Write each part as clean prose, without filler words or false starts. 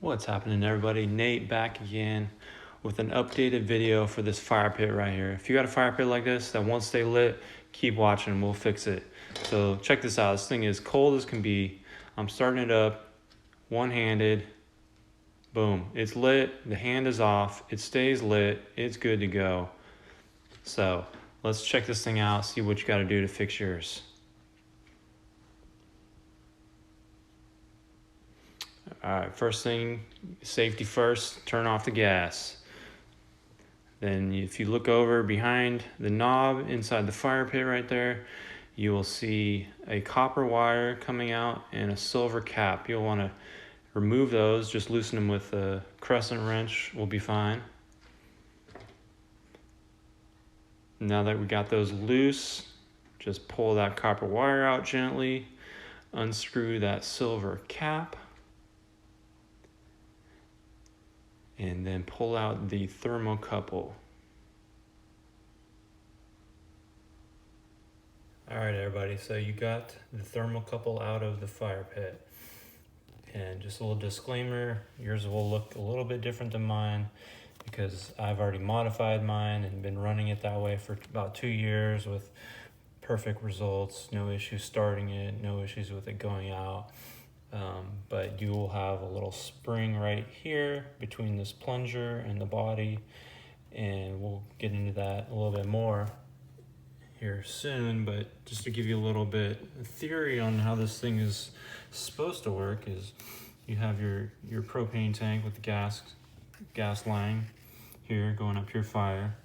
What's happening, everybody? Nate back again with an updated video for this fire pit right here. If you got a fire pit like this that won't stay lit, keep watching, we'll fix it. So check this out. This thing is cold as can be. I'm starting it up one-handed. Boom, it's lit, the hand is off, it stays lit, it's good to go. So let's check this thing out, see what you got to do to fix yours. Alright, first thing, safety first, turn off the gas. Then if you look over behind the knob inside the fire pit right there, you will see a copper wire coming out and a silver cap. You'll want to remove those, just loosen them with a crescent wrench, will be fine. Now that we got those loose, just pull that copper wire out gently, unscrew that silver cap, and then pull out the thermocouple. Alright everybody, so you got the thermocouple out of the fire pit. And just a little disclaimer, yours will look a little bit different than mine because I've already modified mine and been running it that way for about 2 years with perfect results, no issues starting it, no issues with it going out. But you will have a little spring right here between this plunger and the body, and we'll get into that a little bit more here soon. But just to give you a little bit of theory on how this thing is supposed to work is you have your propane tank with the gas line here going up your fire.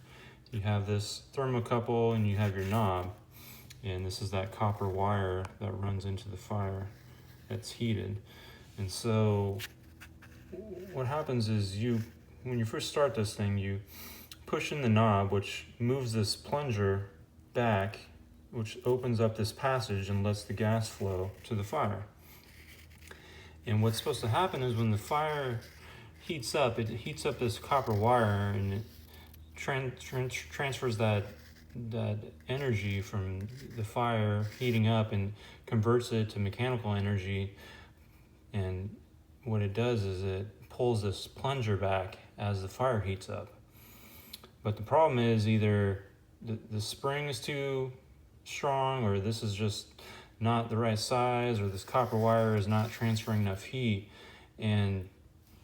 You have this thermocouple and you have your knob, and this is that copper wire that runs into the fire that's heated. And so what happens is when you first start this thing, you push in the knob, which moves this plunger back, which opens up this passage and lets the gas flow to the fire. And what's supposed to happen is when the fire heats up, it heats up this copper wire and it transfers that energy from the fire heating up and converts it to mechanical energy. And what it does is it pulls this plunger back as the fire heats up. But the problem is either the spring is too strong, or this is just not the right size, or this copper wire is not transferring enough heat. And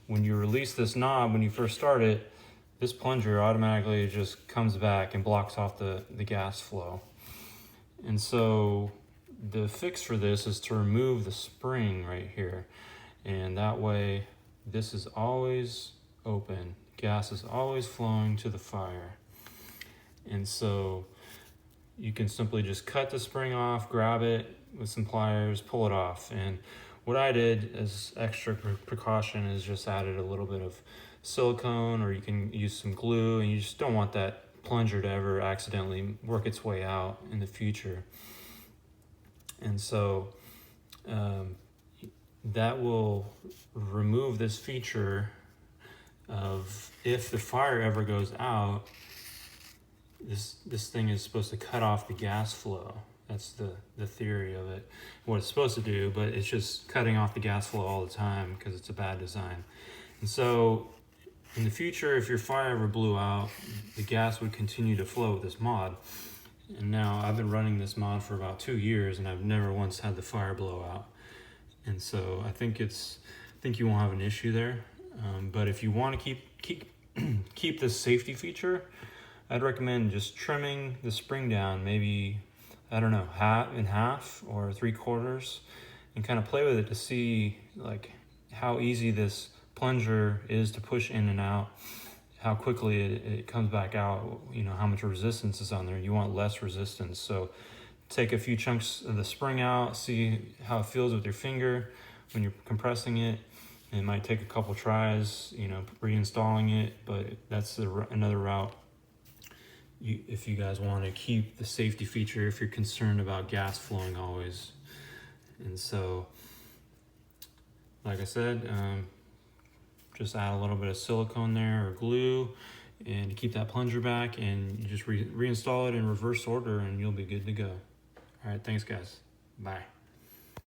when you release this knob, when you first start it, this plunger automatically just comes back and blocks off the gas flow. And so the fix for this is to remove the spring right here. And that way, this is always open. Gas is always flowing to the fire. And so you can simply just cut the spring off, grab it with some pliers, pull it off. And what I did as extra precaution is just added a little bit of silicone, or you can use some glue, and you just don't want that plunger to ever accidentally work its way out in the future. And so that will remove this feature of, if the fire ever goes out, this thing is supposed to cut off the gas flow. That's the theory of it, what it's supposed to do, but it's just cutting off the gas flow all the time because it's a bad design. And so in the future, if your fire ever blew out, the gas would continue to flow with this mod. And now I've been running this mod for about 2 years and I've never once had the fire blow out. And so I think you won't have an issue there. But if you want to keep this safety feature, I'd recommend just trimming the spring down, maybe, I don't know, half or 3/4, and kind of play with it to see like how easy this plunger is to push in and out, how quickly it comes back out, you know, how much resistance is on there. You want less resistance. So take a few chunks of the spring out, see how it feels with your finger when you're compressing it. It might take a couple tries, you know, reinstalling it, but that's another route if you guys want to keep the safety feature, if you're concerned about gas flowing always. And so, like I said, just add a little bit of silicone there or glue and keep that plunger back, and you just reinstall it in reverse order and you'll be good to go. All right, thanks guys. Bye.